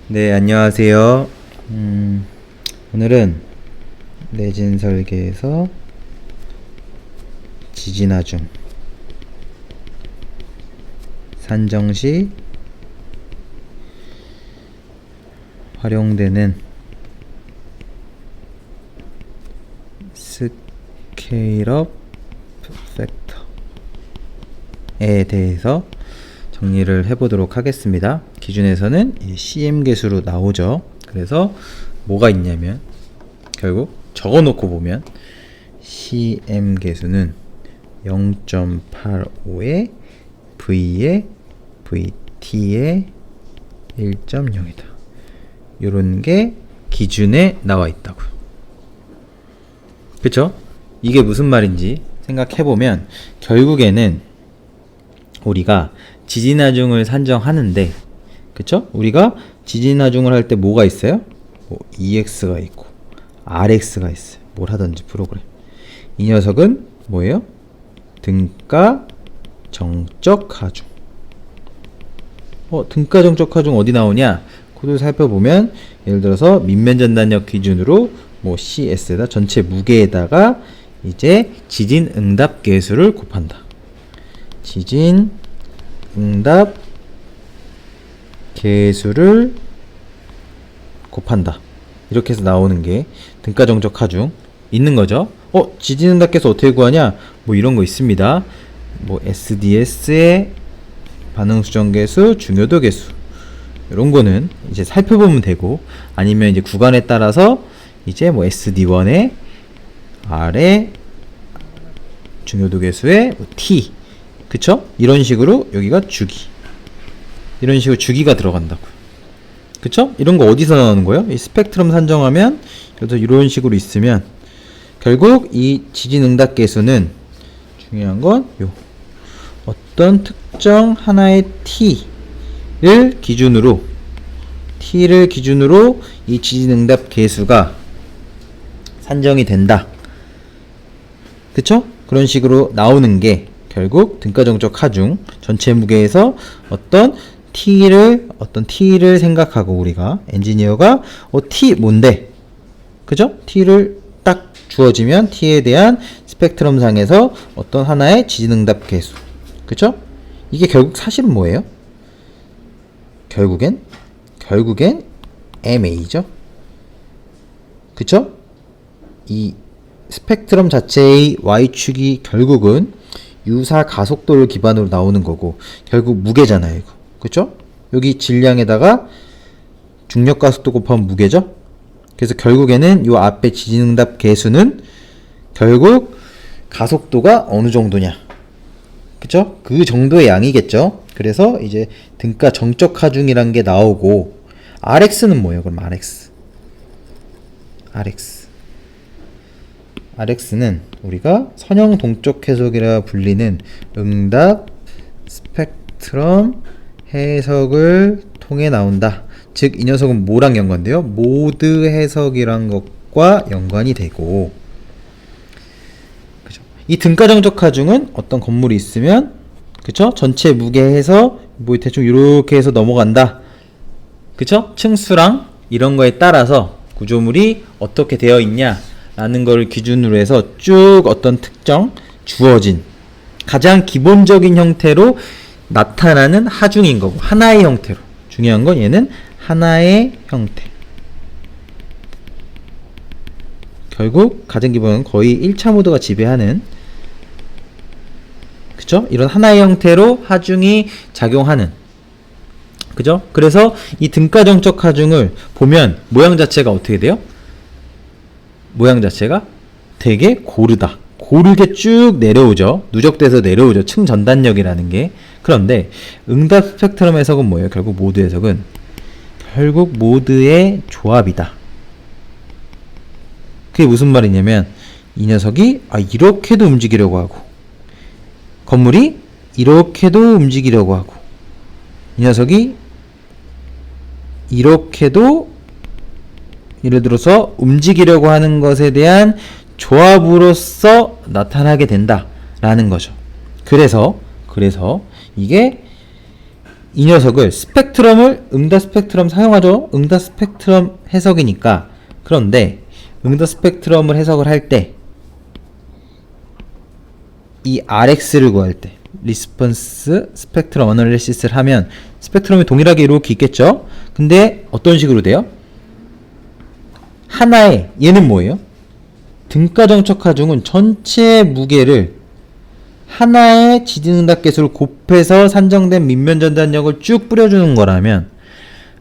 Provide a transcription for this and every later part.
네, 안녕하세요. 오늘은 내진 설계에서 지진하중 산정 시 활용되는 스케일업 팩터에 대해서 정리를 해보도록 하겠습니다. 기준에서는 CM 계수로 나오죠. 그래서 뭐가 있냐면 결국 적어놓고 보면 CM 계수는 0.85에 V에 VT에 1.0이다. 요런 게 기준에 나와 있다고요. 그쵸? 이게 무슨 말인지 생각해보면 결국에는 우리가 지진하중을 산정하는데, 그쵸? 우리가 지진하중을 할 때 뭐가 있어요? EX가 있고 RX가 있어요. 뭘 하든지 프로그램. 이 녀석은 뭐예요? 등가 정적 하중. 등가 정적 하중 어디 나오냐? 코드 살펴보면 예를 들어서 밑면 전단력 기준으로 CS에다 전체 무게에다가 이제 지진 응답 계수를 곱한다. 지진 응답 계수를 곱한다. 이렇게 해서 나오는 게 등가 정적 하중 있는 거죠. 지진 응답 계수 어떻게 구하냐? 이런 거 있습니다. SDS의 반응 수정 계수, 중요도 계수. 이런 거는 이제 살펴보면 되고, 아니면 이제 구간에 따라서 이제 SD1의 R의 중요도 계수의 T, 그쵸? 이런 식으로 여기가 주기, 이런 식으로 주기가 들어간다고요. 그쵸? 이런 거 어디서 나오는 거예요? 이 스펙트럼 산정하면 그래서 이런 식으로 있으면 결국 이 지진 응답 계수는 중요한 건 어떤 특정 하나의 T를 기준으로 이 지진 응답 계수가 산정이 된다. 그쵸? 그런 식으로 나오는 게 결국 등가 정적 하중 전체 무게에서 어떤 T를 생각하고, 우리가 엔지니어가 T 뭔데? 그죠? T를 딱 주어지면 T에 대한 스펙트럼 상에서 어떤 하나의 지진응답 계수. 그죠? 이게 결국 사실은 뭐예요? 결국엔 MA죠. 그쵸? 이 스펙트럼 자체의 Y축이 결국은 유사 가속도를 기반으로 나오는 거고, 결국 무게잖아요, 이거. 그쵸? 여기 질량에다가 중력 가속도 곱하면 무게죠? 그래서 결국에는 요 앞에 지진응답 계수는 결국 가속도가 어느 정도냐. 그쵸? 그 정도의 양이겠죠? 그래서 이제 등가 정적 하중이란 게 나오고, RX는 뭐예요? 그럼 RX는 우리가 선형 동적 해석이라 불리는 응답 스펙트럼 해석을 통해 나온다. 즉, 이 녀석은 뭐랑 연관돼요? 모드 해석이란 것과 연관이 되고, 그죠? 이 등가 정적 하중은 어떤 건물이 있으면, 그쵸? 전체 무게해서 대충 이렇게 해서 넘어간다. 그쵸? 층수랑 이런 거에 따라서 구조물이 어떻게 되어 있냐 라는 걸 기준으로 해서 쭉 어떤 특정 주어진 가장 기본적인 형태로 나타나는 하중인 거고, 하나의 형태로. 중요한 건 얘는 하나의 형태. 결국 가장 기본은 거의 1차 모드가 지배하는, 그쵸? 이런 하나의 형태로 하중이 작용하는, 그죠? 그래서 이 등가 정적 하중을 보면 모양 자체가 어떻게 돼요? 모양 자체가 되게 고르게 쭉 내려오죠. 누적돼서 내려오죠. 층 전단력이라는 게. 그런데 응답 스펙트럼 해석은 뭐예요? 결국 모드 해석은 결국 모드의 조합이다. 그게 무슨 말이냐면 이 녀석이 이렇게도 움직이려고 하고, 건물이 이렇게도 움직이려고 하고, 이 녀석이 이렇게도 예를 들어서 움직이려고 하는 것에 대한 조합으로서 나타나게 된다라는 거죠. 그래서 이게 이 녀석을 응다 스펙트럼 사용하죠. 응다 스펙트럼 해석이니까. 그런데 응다 스펙트럼을 해석을 할 때 이 RX를 구할 때 리스폰스 스펙트럼 어널리시스를 하면 스펙트럼이 동일하게 이렇게 있겠죠. 근데 어떤 식으로 돼요? 하나의 얘는 뭐예요? 등가정적 하중은 전체 무게를 하나의 지진응답 개수를 곱해서 산정된 밑면 전단력을 쭉 뿌려주는 거라면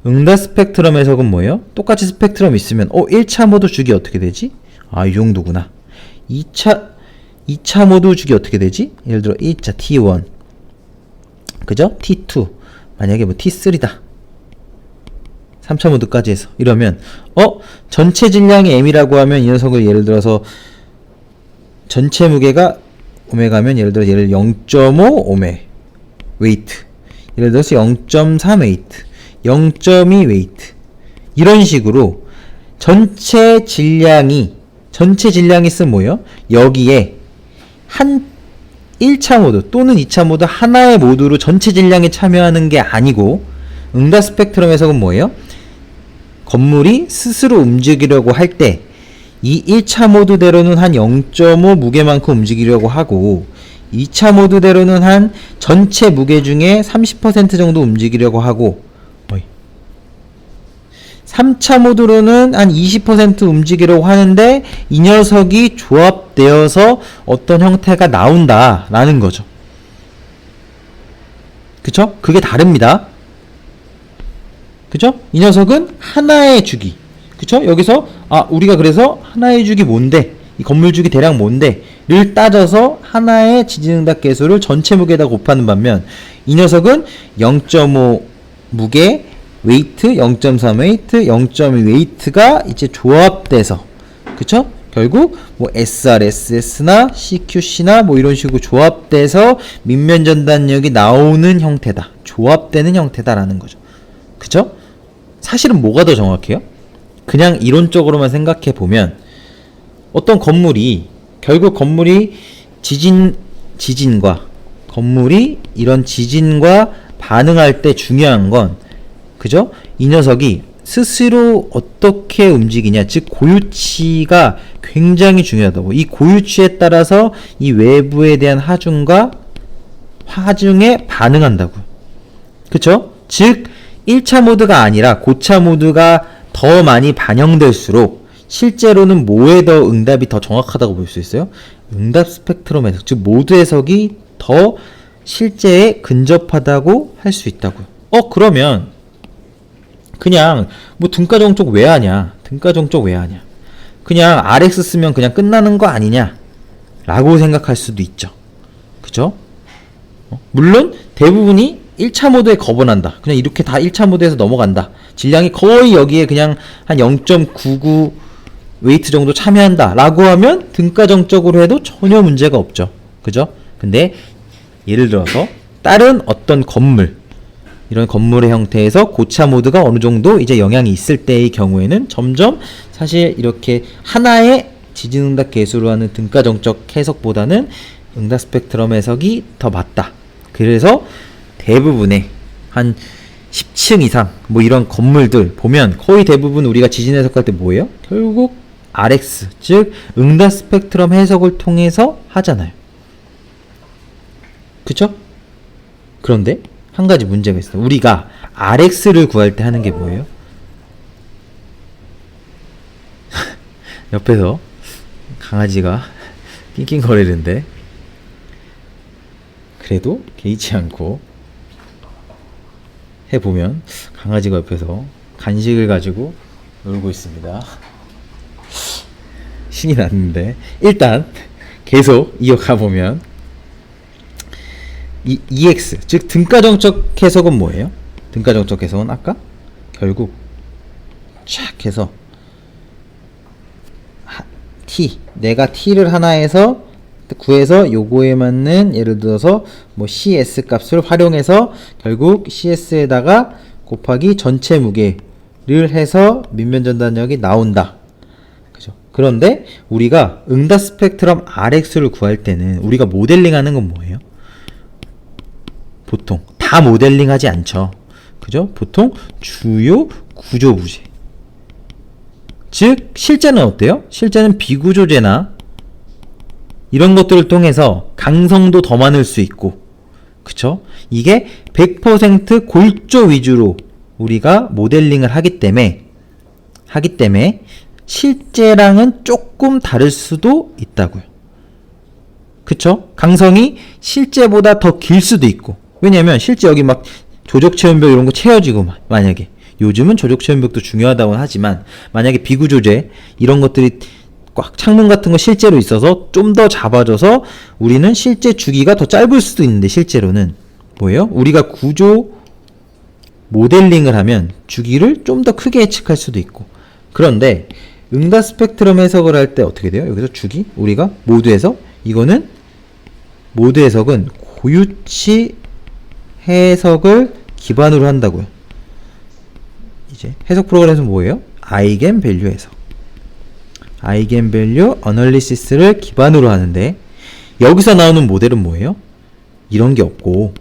응답 스펙트럼 해석은 뭐예요? 똑같이 스펙트럼 있으면 1차 모드 주기 어떻게 되지? 이 정도구나. 2차 모드 주기 어떻게 되지? 예를 들어 1차 T1 그죠? T2 만약에 뭐 T3다 3차 모드까지 해서 이러면 전체 질량이 m이라고 하면 이 녀석을 예를 들어서 전체 무게가 오메가면 예를 들어 얘를 0.5 오메 웨이트 예를 들어서 0.3 웨이트 0.2 웨이트 이런 식으로 전체 질량이 있으면 뭐예요? 여기에 한 1차 모드 또는 2차 모드 하나의 모드로 전체 질량에 참여하는 게 아니고 응답 스펙트럼 해석은 뭐예요? 건물이 스스로 움직이려고 할 때 이 1차 모드대로는 한 0.5 무게만큼 움직이려고 하고 2차 모드대로는 한 전체 무게 중에 30% 정도 움직이려고 하고 3차 모드로는 한 20% 움직이려고 하는데 이 녀석이 조합되어서 어떤 형태가 나온다라는 거죠. 그쵸? 그게 다릅니다. 그쵸? 이 녀석은 하나의 주기. 그쵸? 여기서 우리가 그래서 하나의 주기 뭔데? 이 건물 주기 대략 뭔데? 를 따져서 하나의 지진응답 개수를 전체 무게에다 곱하는 반면 이 녀석은 0.5 무게 웨이트, 0.3 웨이트, 0.2 웨이트가 이제 조합돼서 그쵸? 결국 뭐 SRSS나 CQC나 뭐 이런 식으로 조합돼서 밑면 전단력이 나오는 형태다. 조합되는 형태다라는 거죠. 그쵸? 사실은 뭐가 더 정확해요? 그냥 이론적으로만 생각해 보면 어떤 건물이 결국 건물이 지진과 건물이 이런 지진과 반응할 때 중요한 건 그죠? 이 녀석이 스스로 어떻게 움직이냐, 즉 고유치가 굉장히 중요하다고. 이 고유치에 따라서 이 외부에 대한 하중과 하중에 반응한다고요. 그쵸? 즉 1차 모드가 아니라 고차 모드가 더 많이 반영될수록 실제로는 뭐에 더 응답이 더 정확하다고 볼 수 있어요? 응답 스펙트럼 해석, 즉 모드 해석이 더 실제에 근접하다고 할 수 있다고요. 그러면 그냥 뭐 등가정적 왜 하냐? 등가정적 왜 하냐? 그냥 RX 쓰면 그냥 끝나는 거 아니냐? 라고 생각할 수도 있죠. 그죠? 물론 대부분이 1차 모드에 거부한다. 그냥 이렇게 다 1차 모드에서 넘어간다. 질량이 거의 여기에 그냥 한 0.99 웨이트 정도 참여한다. 라고 하면 등가정적으로 해도 전혀 문제가 없죠. 그죠? 근데 예를 들어서 다른 어떤 건물 이런 건물의 형태에서 고차 모드가 어느 정도 이제 영향이 있을 때의 경우에는 점점 사실 이렇게 하나의 지진응답 개수로 하는 등가정적 해석보다는 응답 스펙트럼 해석이 더 맞다. 그래서 대부분의 한 10층 이상 뭐 이런 건물들 보면 거의 대부분 우리가 지진 해석할 때 뭐예요? 결국 RX 즉 응답 스펙트럼 해석을 통해서 하잖아요. 그쵸? 그런데 한 가지 문제가 있어요. 우리가 RX를 구할 때 하는 게 뭐예요? 옆에서 강아지가 낑낑거리는데 그래도 개의치 않고 해보면 강아지가 옆에서 간식을 가지고 놀고 있습니다. 신이 났는데 일단 계속 이어가보면 이 EX 즉 등가정적 해석은 뭐예요? 등가정적 해석은 아까 결국 쫙 해서 T 내가 T를 하나 해서 구해서 요거에 맞는 예를 들어서 뭐 CS 값을 활용해서 결국 CS에다가 곱하기 전체 무게를 해서 밑면 전단력이 나온다. 그죠? 그런데 우리가 응답 스펙트럼 RX를 구할 때는 우리가 모델링 하는 건 뭐예요? 보통 다 모델링 하지 않죠. 그죠? 보통 주요 구조부재. 즉 실제는 어때요? 실제는 비구조재나 이런 것들을 통해서 강성도 더 많을 수 있고, 그쵸? 이게 100% 골조 위주로 우리가 모델링을 하기 때문에 실제랑은 조금 다를 수도 있다고요. 그쵸? 강성이 실제보다 더 길 수도 있고, 왜냐면 실제 여기 막 조적체온벽 이런 거 채워지고, 만약에 요즘은 조적체온벽도 중요하다고는 하지만 만약에 비구조재 이런 것들이 꽉 창문 같은 거 실제로 있어서 좀 더 잡아줘서 우리는 실제 주기가 더 짧을 수도 있는데, 실제로는 뭐예요? 우리가 구조 모델링을 하면 주기를 좀 더 크게 예측할 수도 있고. 그런데 응답 스펙트럼 해석을 할 때 어떻게 돼요? 여기서 주기 우리가 모드 해석, 이거는 모드 해석은 고유치 해석을 기반으로 한다고요. 이제 해석 프로그램에서 뭐예요? 아이겐 밸류 해석, 아이겐 밸류 어널리시스를 기반으로 하는데, 여기서 나오는 모델은 뭐예요? 이런 게 없고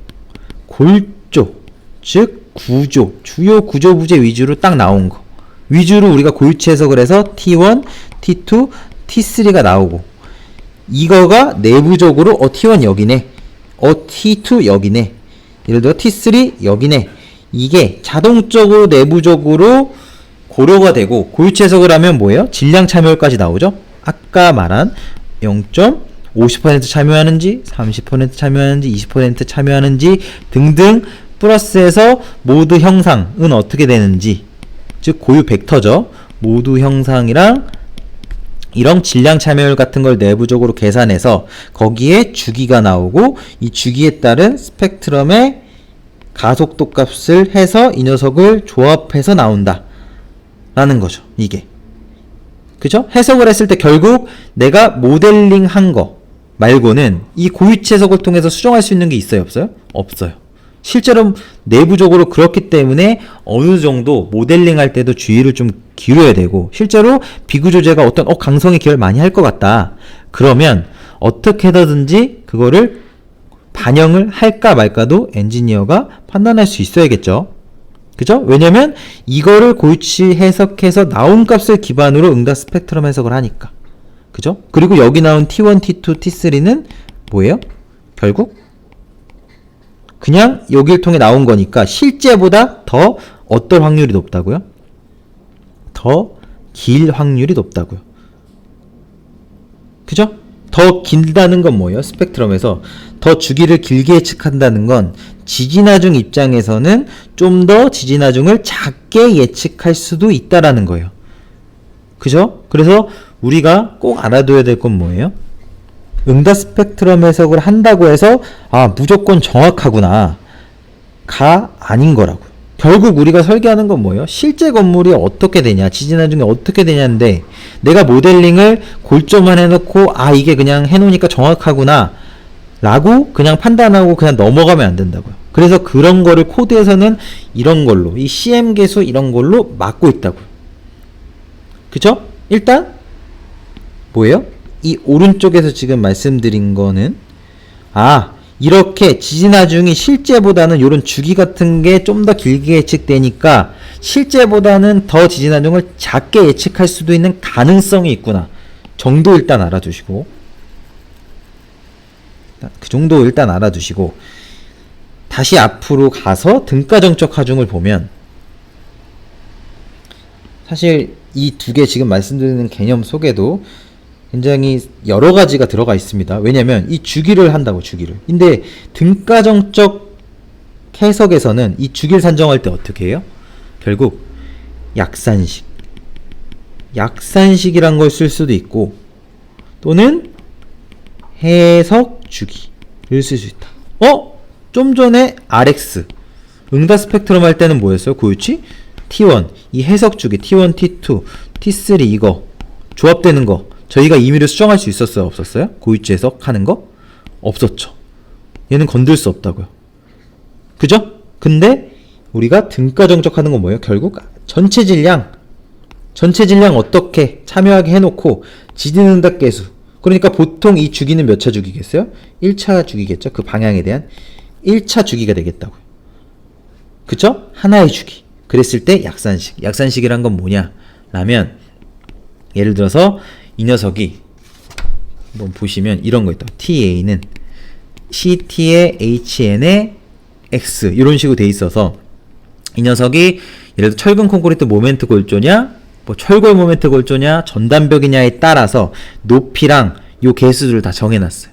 골조, 즉 구조, 주요 구조 부재 위주로 딱 나온 거 위주로 우리가 고유치 해석을 해서 T1, T2, T3가 나오고, 이거가 내부적으로 T1 여기네, T2 여기네, 예를 들어 T3 여기네, 이게 자동적으로 내부적으로 고려가 되고, 고유치 해석을 하면 뭐예요? 질량 참여율까지 나오죠? 아까 말한 0.50% 참여하는지, 30% 참여하는지, 20% 참여하는지 등등 플러스해서 모드 형상은 어떻게 되는지, 즉 고유 벡터죠. 모드 형상이랑 이런 질량 참여율 같은 걸 내부적으로 계산해서 거기에 주기가 나오고, 이 주기에 따른 스펙트럼의 가속도 값을 해서 이 녀석을 조합해서 나온다 라는 거죠. 이게 그죠? 해석을 했을 때 결국 내가 모델링 한 거 말고는 이 고유치 해석을 통해서 수정할 수 있는 게 있어요? 없어요? 없어요. 실제로 내부적으로 그렇기 때문에 어느 정도 모델링 할 때도 주의를 좀 기울여야 되고, 실제로 비구조재가 어떤 강성의 기여를 많이 할 것 같다 그러면 어떻게 하든지 그거를 반영을 할까 말까도 엔지니어가 판단할 수 있어야겠죠. 그죠? 왜냐면 이거를 고유치 해석해서 나온 값을 기반으로 응답 스펙트럼 해석을 하니까. 그죠? 그리고 여기 나온 T1, T2, T3는 뭐예요? 결국 그냥 여기를 통해 나온 거니까 실제보다 더 어떨 확률이 높다고요? 더 길 확률이 높다고요. 그죠? 더 길다는 건 뭐예요? 스펙트럼에서 더 주기를 길게 예측한다는 건 지진하중 입장에서는 좀 더 지진하중을 작게 예측할 수도 있다라는 거예요. 그죠? 그래서 우리가 꼭 알아둬야 될 건 뭐예요? 응답 스펙트럼 해석을 한다고 해서 무조건 정확하구나 가 아닌 거라고요. 결국 우리가 설계하는 건 뭐예요? 실제 건물이 어떻게 되냐, 지진하중이 어떻게 되냐인데, 내가 모델링을 골조만 해놓고 이게 그냥 해놓으니까 정확하구나 라고 그냥 판단하고 그냥 넘어가면 안 된다고요. 그래서 그런 거를 코드에서는 이런 걸로, 이 CM 계수 이런 걸로 막고 있다고요. 그쵸? 일단 뭐예요? 이 오른쪽에서 지금 말씀드린 거는 이렇게 지진하중이 실제보다는 이런 주기 같은 게 좀 더 길게 예측되니까 실제보다는 더 지진하중을 작게 예측할 수도 있는 가능성이 있구나 정도 일단 알아두시고, 그 정도 일단 알아두시고 다시 앞으로 가서 등가정적 하중을 보면, 사실 이 두 개 지금 말씀드리는 개념 속에도 굉장히 여러 가지가 들어가 있습니다. 왜냐면 이 주기를 한다고, 주기를. 근데 등가정적 해석에서는 이 주기를 산정할 때 어떻게 해요? 결국 약산식이란 걸 쓸 수도 있고, 또는 해석 주기를 쓸 수 있다. 좀 전에 RX 응답 스펙트럼 할 때는 뭐였어요? 고유치? T1 이 해석 주기 T1, T2, T3 이거 조합되는 거 저희가 임의로 수정할 수 있었어요? 없었어요? 고유치 해석하는 거? 없었죠. 얘는 건들 수 없다고요. 그죠? 근데 우리가 등가정적하는 건 뭐예요? 결국 전체 질량 어떻게 참여하게 해놓고 지진응답 계수, 그러니까 보통 이 주기는 몇 차 주기겠어요? 1차 주기겠죠? 그 방향에 대한 1차 주기가 되겠다고요. 그쵸? 하나의 주기. 그랬을 때 약산식. 약산식이란 건 뭐냐? 라면, 예를 들어서 이 녀석이 한번 보시면 이런 거 있다. TA는 CT의 HN의 X 이런 식으로 돼 있어서 이 녀석이 예를 들어 철근 콘크리트 모멘트 골조냐 뭐 철골 모멘트 골조냐 전단벽이냐에 따라서 높이랑 요 개수들을 다 정해놨어요.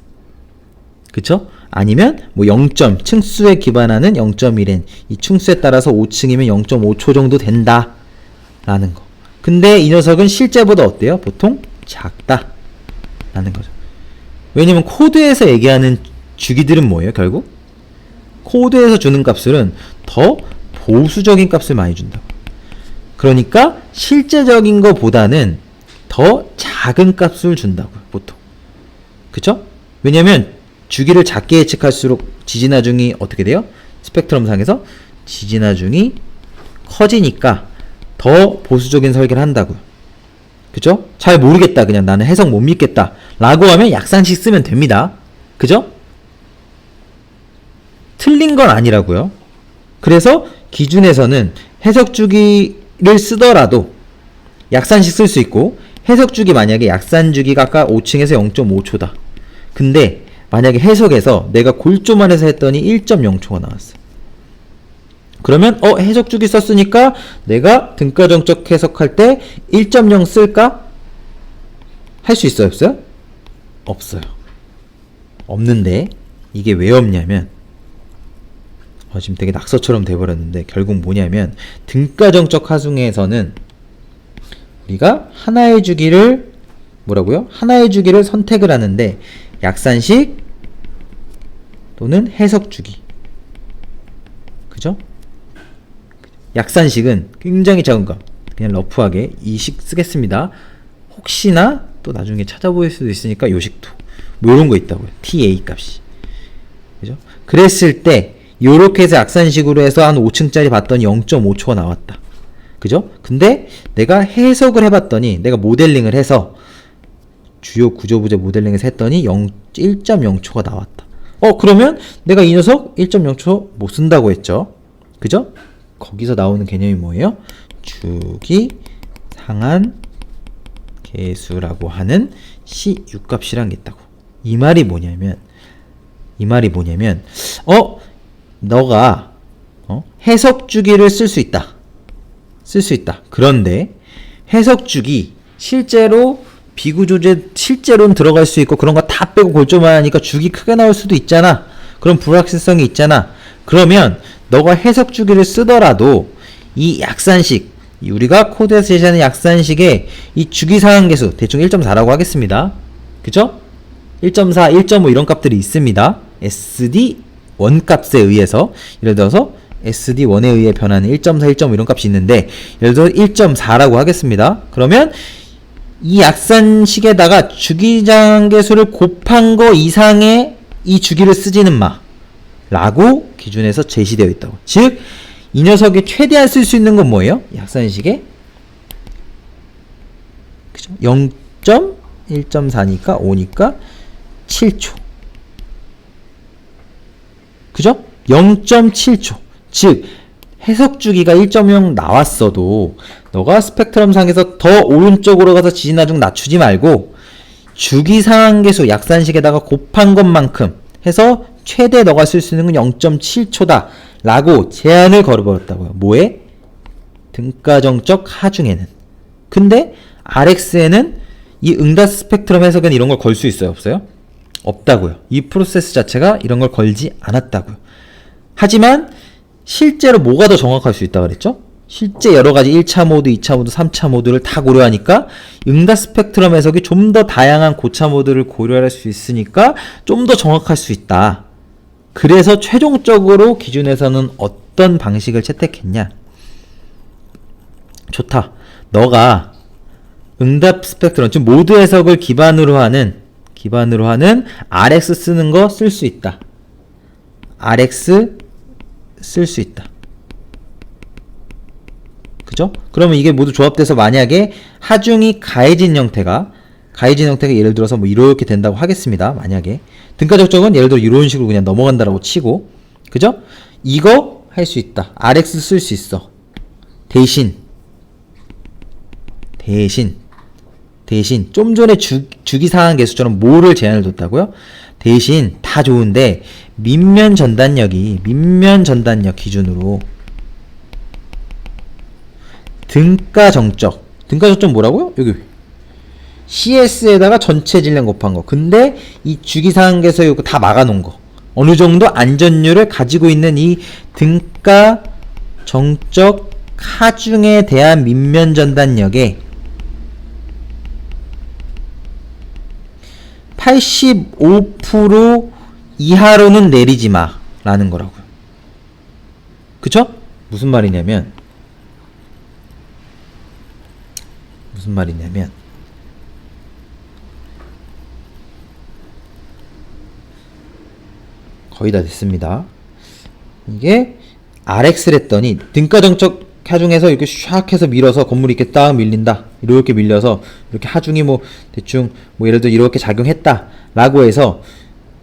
그쵸? 아니면 뭐 0점 층수에 기반하는 0.1n 이 층수에 따라서 5층이면 0.5초 정도 된다 라는 거. 근데 이 녀석은 실제보다 어때요? 보통 작다 라는 거죠. 왜냐면 코드에서 얘기하는 주기들은 뭐예요? 결국 코드에서 주는 값들은 더 보수적인 값을 많이 준다고. 그러니까 실제적인 거보다는 더 작은 값을 준다고요. 보통. 그쵸? 왜냐면 주기를 작게 예측할수록 지진하중이 어떻게 돼요? 스펙트럼 상에서 지진하중이 커지니까 더 보수적인 설계를 한다고요. 그죠? 잘 모르겠다. 그냥 나는 해석 못 믿겠다. 라고 하면 약산식 쓰면 됩니다. 그죠? 틀린 건 아니라고요. 그래서 기준에서는 해석 주기를 쓰더라도 약산식 쓸 수 있고 해석 주기 만약에 약산 주기가 아까 5층에서 0.5초다. 근데 만약에 해석에서 내가 골조만 해서 했더니 1.0초가 나왔어. 그러면 해석 주기 썼으니까 내가 등가정적 해석할 때 1.0 쓸까? 할 수 있어요, 없어요? 없어요. 없는데 이게 왜 없냐면 지금 되게 낙서처럼 돼버렸는데 결국 뭐냐면 등가정적 하중에서는 우리가 하나의 주기를 뭐라고요? 하나의 주기를 선택을 하는데 약산식 또는 해석 주기. 그죠? 약산식은 굉장히 작은 거. 그냥 러프하게 이 식 쓰겠습니다. 혹시나 또 나중에 찾아보일 수도 있으니까 요 식도. 뭐 이런 거 있다고요. TA 값이. 그죠? 그랬을 때 요렇게 해서 약산식으로 해서 한 5층짜리 봤더니 0.5초가 나왔다. 그죠? 근데 내가 해석을 해봤더니 내가 모델링을 해서 주요 구조부재 모델링에서 했더니 1.0초가 나왔다. 그러면 내가 이 녀석 1.0초 못 쓴다고 했죠. 그죠? 거기서 나오는 개념이 뭐예요? 주기 상한 계수라고 하는 C6값이란 게 있다고. 이 말이 뭐냐면 너가 해석 주기를 쓸 수 있다. 그런데 해석 주기 실제로 비구조제 실제로는 들어갈 수 있고 그런 거 다 빼고 골조만 하니까 주기 크게 나올 수도 있잖아. 그런 불확실성이 있잖아. 그러면 너가 해석 주기를 쓰더라도 이 약산식 우리가 코드에서 제시하는 약산식에 이 주기 상한계수 대충 1.4라고 하겠습니다. 그죠? 1.4, 1.5 이런 값들이 있습니다. SD 원값에 의해서 예를 들어서 SD1에 의해 변하는 1.4, 1.5 이런 값이 있는데 예를 들어서 1.4라고 하겠습니다. 그러면 이 약산식에다가 주기장계수를 곱한 거 이상의 이 주기를 쓰지는 마 라고 기준에서 제시되어 있다고. 즉 이 녀석이 최대한 쓸 수 있는 건 뭐예요? 약산식에 그죠? 0.1.4니까 5니까 7초. 그죠? 0.7초. 즉 해석 주기가 1.0 나왔어도 너가 스펙트럼 상에서 더 오른쪽으로 가서 지진하중 낮추지 말고 주기 상한계수 약산식에다가 곱한 것만큼 해서 최대 너가 쓸 수 있는 건 0.7초다 라고 제한을 걸어버렸다고요. 뭐에? 등가정적 하중에는. 근데 RX에는 이 응답 스펙트럼 해석에는 이런 걸 걸 수 있어요? 없어요? 없다고요. 이 프로세스 자체가 이런 걸 걸지 않았다고요. 하지만 실제로 뭐가 더 정확할 수 있다고 그랬죠? 실제 여러가지 1차 모드, 2차 모드, 3차 모드를 다 고려하니까 응답 스펙트럼 해석이 좀 더 다양한 고차 모드를 고려할 수 있으니까 좀 더 정확할 수 있다. 그래서 최종적으로 기준에서는 어떤 방식을 채택했냐? 좋다. 너가 응답 스펙트럼, 즉 모드 해석을 기반으로 하는 RX 쓰는 거 쓸 수 있다. RX 쓸 수 있다. 그죠? 그러면 이게 모두 조합돼서 만약에 하중이 가해진 형태가 예를 들어서 뭐 이렇게 된다고 하겠습니다. 만약에 등가 적정은 예를 들어 이런 식으로 그냥 넘어간다라고 치고, 그죠? 이거 할 수 있다. RX 쓸 수 있어. 대신 좀 전에 주기상한 계수처럼 뭐를 제한을 뒀다고요? 대신 다 좋은데 밑면 전단력 기준으로 등가 정적 뭐라고요? 여기 CS에다가 전체 질량 곱한 거. 근데 이 주기상한 계수 이거 다 막아놓은 거. 어느 정도 안전율을 가지고 있는 이 등가 정적 하중에 대한 밑면 전단력에 85% 이하로는 내리지 마 라는 거라고요. 그쵸? 무슨 말이냐면 거의 다 됐습니다. 이게 RX를 했더니 등가정적 하중에서 이렇게 샥 해서 밀어서 건물이 이렇게 딱 밀린다. 이렇게 밀려서 이렇게 하중이 뭐 대충 뭐 예를 들어 이렇게 작용했다 라고 해서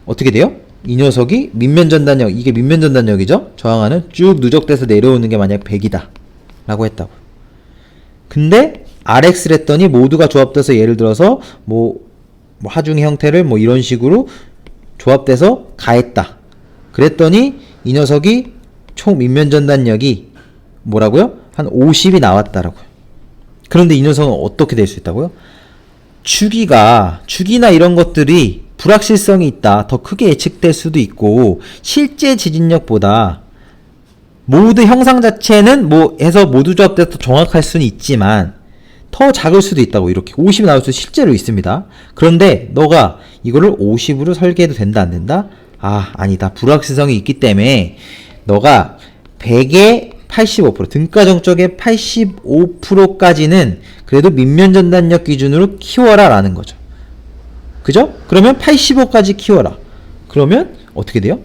어떻게 돼요? 이 녀석이 밑면 전단력, 이게 밑면 전단력이죠? 저항하는 쭉 누적돼서 내려오는 게 만약 100이다 라고 했다고. 근데 RX를 했더니 모두가 조합돼서 예를 들어서 뭐 하중의 형태를 뭐 이런 식으로 조합돼서 가했다. 그랬더니 이 녀석이 총 밑면 전단력이 뭐라고요? 한 50이 나왔다라고요. 그런데 이 녀석은 어떻게 될 수 있다고요? 주기나 이런 것들이 불확실성이 있다. 더 크게 예측될 수도 있고 실제 지진력보다 모드 형상 자체는 뭐 해서 모두 조합돼서 더 정확할 수는 있지만 더 작을 수도 있다고. 이렇게 50이 나올 수 실제로 있습니다. 그런데 너가 이거를 50으로 설계해도 된다 안 된다? 아니다. 불확실성이 있기 때문에 너가 100에 85% 등가정적의 85%까지는 그래도 밑면 전단력 기준으로 키워라 라는 거죠. 그죠? 그러면 85까지 키워라. 그러면 어떻게 돼요?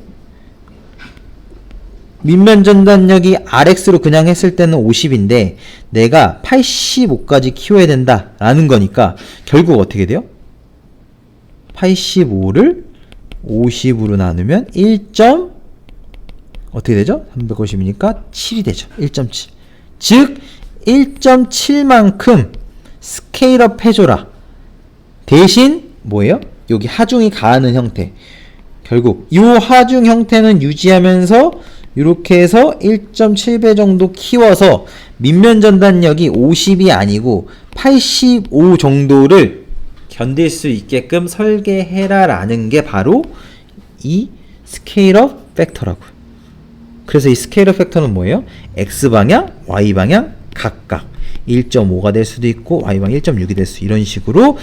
밑면 전단력이 RX로 그냥 했을 때는 50인데 내가 85까지 키워야 된다 라는 거니까 결국 어떻게 돼요? 85를 50으로 나누면 1. 어떻게 되죠? 350이니까 7이 되죠. 1.7. 즉 1.7만큼 스케일업 해줘라. 대신 뭐예요? 여기 하중이 가하는 형태. 결국 이 하중 형태는 유지하면서 이렇게 해서 1.7배 정도 키워서 밑면 전단력이 50이 아니고 85 정도를 견딜 수 있게끔 설계해라 라는 게 바로 이 스케일업 팩터라고요. 그래서 이 스케일업 팩터는 뭐예요? X방향, Y방향 각각 1.5가 될 수도 있고 Y방향 1.6이 될 수, 이런 식으로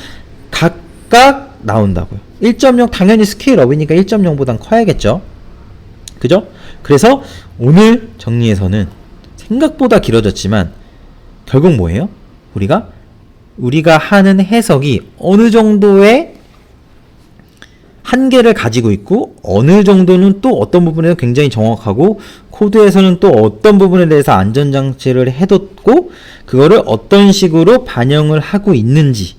각각 나온다고요. 1.0 당연히 스케일업이니까 1.0보단 커야겠죠. 그죠? 그래서 오늘 정리에서는 생각보다 길어졌지만 결국 뭐예요? 우리가 하는 해석이 어느 정도의 한계를 가지고 있고 어느 정도는 또 어떤 부분에서 굉장히 정확하고 코드에서는 또 어떤 부분에 대해서 안전장치를 해뒀고 그거를 어떤 식으로 반영을 하고 있는지를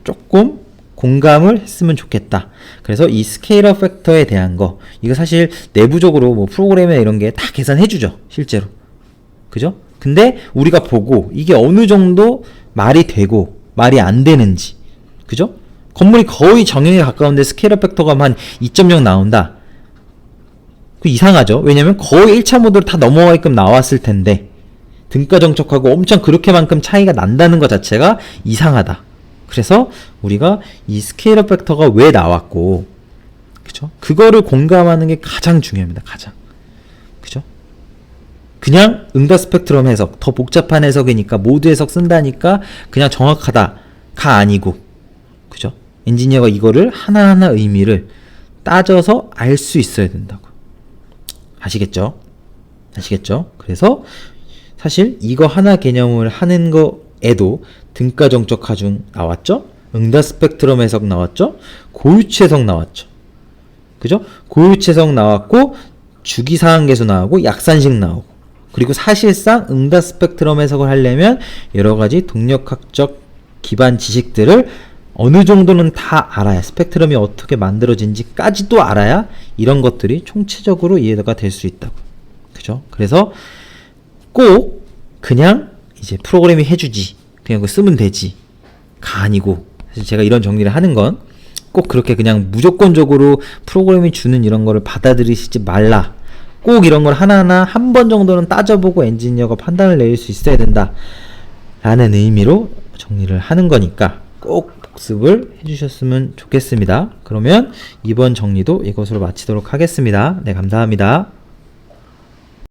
조금 공감을 했으면 좋겠다. 그래서 이 스케일업 팩터에 대한 거, 이거 사실 내부적으로 뭐 프로그램이나 이런 게 다 계산해주죠, 실제로. 그죠? 근데 우리가 보고 이게 어느 정도 말이 되고 말이 안 되는지, 그죠? 건물이 거의 정형에 가까운데 스케일업 팩터가 한 2.0 나온다. 그 이상하죠? 왜냐면 거의 1차 모드로 다 넘어가게끔 나왔을 텐데 등가 정적하고 엄청 그렇게만큼 차이가 난다는 것 자체가 이상하다. 그래서 우리가 이 스케일업 팩터가 왜 나왔고, 그죠? 그거를 공감하는 게 가장 중요합니다. 가장. 그죠? 그냥 응답 스펙트럼 해석, 더 복잡한 해석이니까 모드 해석 쓴다니까 그냥 정확하다가 아니고, 그죠? 엔지니어가 이거를 하나하나 의미를 따져서 알 수 있어야 된다고. 아시겠죠? 그래서 사실 이거 하나 개념을 하는 거에도 등가 정적 하중 나왔죠? 응답 스펙트럼 해석 나왔죠? 고유치 해석 나왔죠? 그죠? 고유치 해석 나왔고 주기상한 계수 나오고 약산식 나오고, 그리고 사실상 응답 스펙트럼 해석을 하려면 여러가지 동력학적 기반 지식들을 어느 정도는 다 알아야, 스펙트럼이 어떻게 만들어진지까지도 알아야 이런 것들이 총체적으로 이해가 될 수 있다고. 그죠? 그래서 꼭 그냥 이제 프로그램이 해주지, 그냥 그거 쓰면 되지 가 아니고, 사실 제가 이런 정리를 하는 건 꼭 그렇게 그냥 무조건적으로 프로그램이 주는 이런 거를 받아들이시지 말라, 꼭 이런 걸 하나하나 한 번 정도는 따져보고 엔지니어가 판단을 내릴 수 있어야 된다 라는 의미로 정리를 하는 거니까 꼭 복습을 해주셨으면 좋겠습니다. 그러면 이번 정리도 이것으로 마치도록 하겠습니다. 네, 감사합니다.